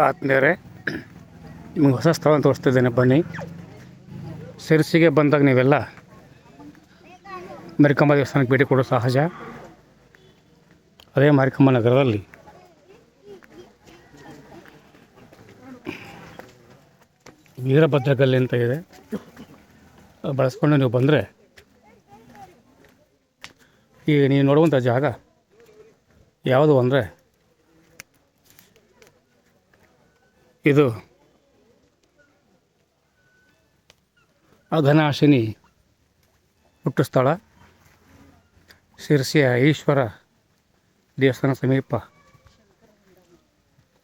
ಆತ್ಮೀಯರೇ, ನಿಮಗೆ ಹೊಸ ಸ್ಥಳ ತೋರಿಸ್ತಿದ್ದೇನೆ, ಬನ್ನಿ. ಶಿರಸಿಗೆ ಬಂದಾಗ ನೀವೆಲ್ಲ ಮಾರಿಕಾಂಬಾ ದೇವಸ್ಥಾನಕ್ಕೆ ಭೇಟಿ ಕೊಡೋದು ಸಹಜ. ಅದೇ ಮಾರಿಕಾಂಬಾ ನಗರದಲ್ಲಿ ವೀರಭದ್ರಗಲ್ಲಿ ಅಂತ ಇದೆ. ಬಳಸ್ಕೊಂಡು ನೀವು ಬಂದರೆ ಈಗ ನೀವು ನೋಡುವಂಥ ಜಾಗ ಯಾವುದು ಅಂದರೆ, ಇದು ಅಘನಾಶಿನಿ ಹುಟ್ಟು ಸ್ಥಳ. ಶಿರಸಿಯ ಈಶ್ವರ ದೇವಸ್ಥಾನ ಸಮೀಪ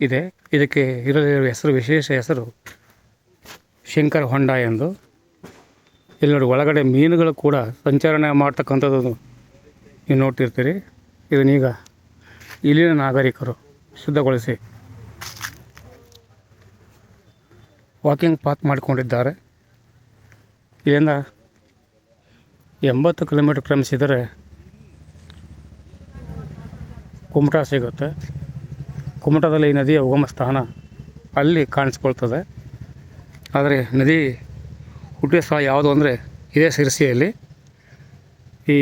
ಇದೆ. ಇದಕ್ಕೆ ಇರಲಿರುವ ಹೆಸರು, ವಿಶೇಷ ಹೆಸರು ಶಂಕರ ಹೊಂಡ ಎಂದು. ಇಲ್ಲಿ ನೋಡಿ, ಒಳಗಡೆ ಮೀನುಗಳು ಕೂಡ ಸಂಚರಣೆ ಮಾಡ್ತಕ್ಕಂಥದ್ದು ನೀವು ನೋಡ್ತಿರ್ತೀರಿ. ಇದನ್ನೀಗ ಇಲ್ಲಿನ ನಾಗರಿಕರು ಶುದ್ಧಗೊಳಿಸಿ ವಾಕಿಂಗ್ ಪಾತ್ ಮಾಡಿಕೊಂಡಿದ್ದಾರೆ. ಇಲ್ಲಿಂದ 80 ಕಿಲೋಮೀಟರ್ ಕ್ರಮಿಸಿದರೆ ಕುಮಟಾ ಸಿಗುತ್ತೆ. ಕುಮಟಾದಲ್ಲಿ ಈ ನದಿಯ ಉಗಮ ಸ್ಥಾನ ಅಲ್ಲಿ ಕಾಣಿಸ್ಕೊಳ್ತದೆ. ಆದರೆ ನದಿ ಹುಟ್ಟಿದ ಸ್ಥಳ ಯಾವುದು ಅಂದರೆ ಇದೇ ಶಿರಸಿಯಲ್ಲಿ. ಈ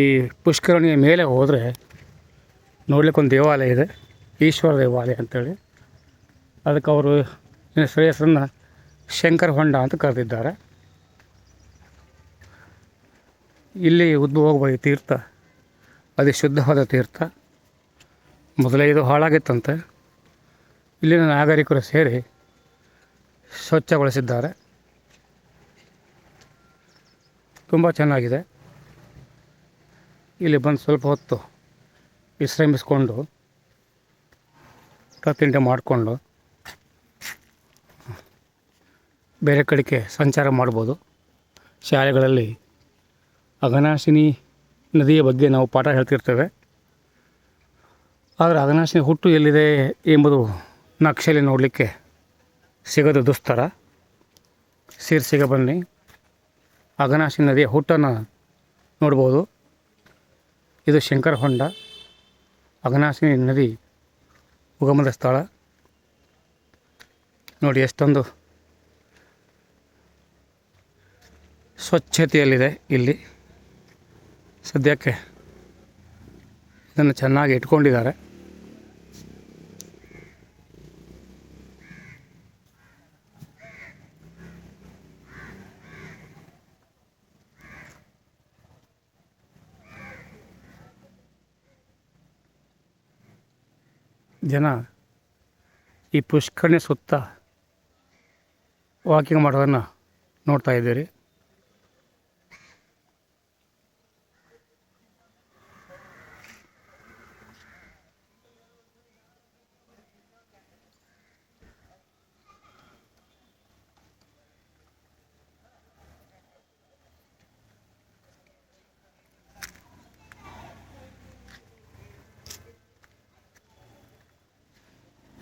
ಪುಷ್ಕರಣಿಯ ಮೇಲೆ ಹೋದರೆ ನೋಡ್ಲಿಕ್ಕೊಂದು ದೇವಾಲಯ ಇದೆ, ಈಶ್ವರ ದೇವಾಲಯ ಅಂಥೇಳಿ. ಅದಕ್ಕೆ ಅವರು ಹೆಸರನ್ನು ಶಂಕರ ಹೊಂಡ ಅಂತ ಕರೆದಿದ್ದಾರೆ. ಇಲ್ಲಿ ಉದ್ಭವ ಈ ತೀರ್ಥ ಅತಿ ಶುದ್ಧವಾದ ತೀರ್ಥ. ಮೊದಲೇ ಇದು ಹಾಳಾಗಿತ್ತಂತೆ. ಇಲ್ಲಿನ ನಾಗರಿಕರು ಸೇರಿ ಸ್ವಚ್ಛಗೊಳಿಸಿದ್ದಾರೆ. ತುಂಬ ಚೆನ್ನಾಗಿದೆ. ಇಲ್ಲಿ ಬಂದು ಸ್ವಲ್ಪ ಹೊತ್ತು ವಿಶ್ರಮಿಸ್ಕೊಂಡು ತಿಂಡಿ ಮಾಡಿಕೊಂಡು ಬೇರೆ ಕಡೆಗೆ ಸಂಚಾರ ಮಾಡ್ಬೋದು. ಶಾಲೆಗಳಲ್ಲಿ ಅಘನಾಶಿನಿ ನದಿಯ ಬಗ್ಗೆ ನಾವು ಪಾಠ ಹೇಳ್ತಿರ್ತೇವೆ. ಆದರೆ ಅಘನಾಶಿನಿ ಹುಟ್ಟು ಎಲ್ಲಿದೆ ಎಂಬುದು ನಕ್ಷೆಯಲ್ಲಿ ನೋಡಲಿಕ್ಕೆ ಸಿಗೋದು ದುಸ್ತರ. ಶಿರಸಿಗೆ ಬನ್ನಿ, ಅಘನಾಶಿನಿ ನದಿಯ ಹುಟ್ಟನ್ನು ನೋಡ್ಬೋದು. ಇದು ಶಂಕರ ಹೊಂಡ, ಅಘನಾಶಿನಿ ನದಿ ಉಗಮದ ಸ್ಥಳ. ನೋಡಿ ಎಷ್ಟೊಂದು ಸ್ವಚ್ಛತೆಯಲ್ಲಿದೆ ಇಲ್ಲಿ. ಸದ್ಯಕ್ಕೆ ಇದನ್ನು ಚೆನ್ನಾಗಿ ಇಟ್ಕೊಂಡಿದ್ದಾರೆ. ಜನ ಈ ಪುಷ್ಕರಣಿ ಸುತ್ತ ವಾಕಿಂಗ್ ಮಾಡೋದನ್ನು ನೋಡ್ತಾ ಇದ್ದೀರಿ.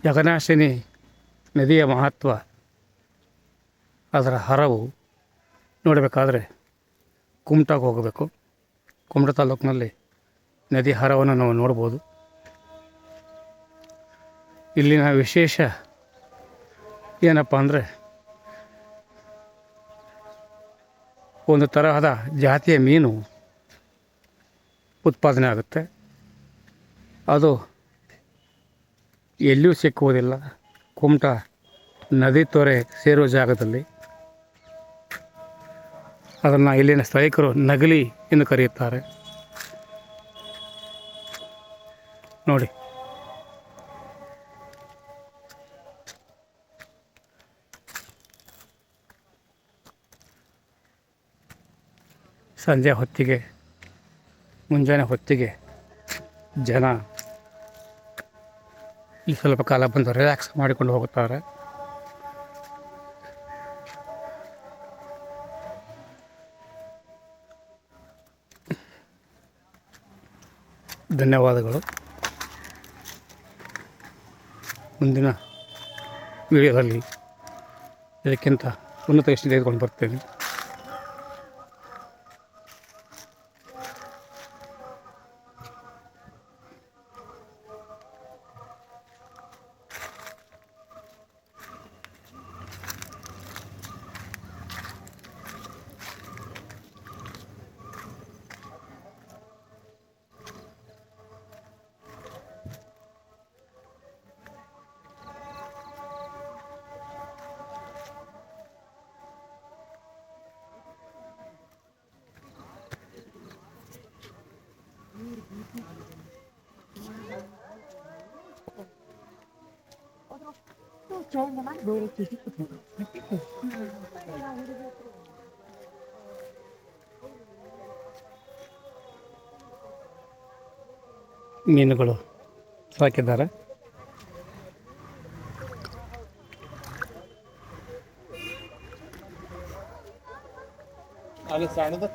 ಅಘನಾಶಿನಿ ನದಿಯ ಮಹತ್ವ, ಅದರ ಹರವು ನೋಡಬೇಕಾದ್ರೆ ಕುಮಟಾಗೆ ಹೋಗಬೇಕು. ಕುಮಟಾ ತಾಲೂಕಿನಲ್ಲಿ ನದಿ ಹರವನ್ನು ನಾವು ನೋಡ್ಬೋದು. ಇಲ್ಲಿನ ವಿಶೇಷ ಏನಪ್ಪ ಅಂದರೆ, ಒಂದು ತರಹದ ಜಾತಿಯ ಮೀನು ಉತ್ಪಾದನೆ ಆಗುತ್ತೆ. ಅದು ಎಲ್ಲಿಯೂ ಸಿಕ್ಕುವುದಿಲ್ಲ. ಕುಮಟಾ ನದಿ ತೊರೆ ಸೇರುವ ಜಾಗದಲ್ಲಿ ಅದನ್ನು ಇಲ್ಲಿನ ಸ್ಥಳೀಕರು ನಗಲಿ ಎಂದು ಕರೆಯುತ್ತಾರೆ. ನೋಡಿ, ಸಂಜೆ ಹೊತ್ತಿಗೆ, ಮುಂಜಾನೆ ಹೊತ್ತಿಗೆ ಜನ ಇಲ್ಲಿ ಸ್ವಲ್ಪ ಕಾಲ ಬಂದು ರಿಲ್ಯಾಕ್ಸ್ ಮಾಡಿಕೊಂಡು ಹೋಗುತ್ತಾರೆ. ಧನ್ಯವಾದಗಳು. ಮುಂದಿನ ವಿಡಿಯೋದಲ್ಲಿ ಇದಕ್ಕಿಂತ ಉನ್ನತ ಎಷ್ಟು ತೆಗೆದುಕೊಂಡು ಬರ್ತೇನೆ. ಮೀನುಗಳು ಸಾಕಿದ್ದಾರೆ. ಅಲ್ಲಿ ಸಣ್ಣದ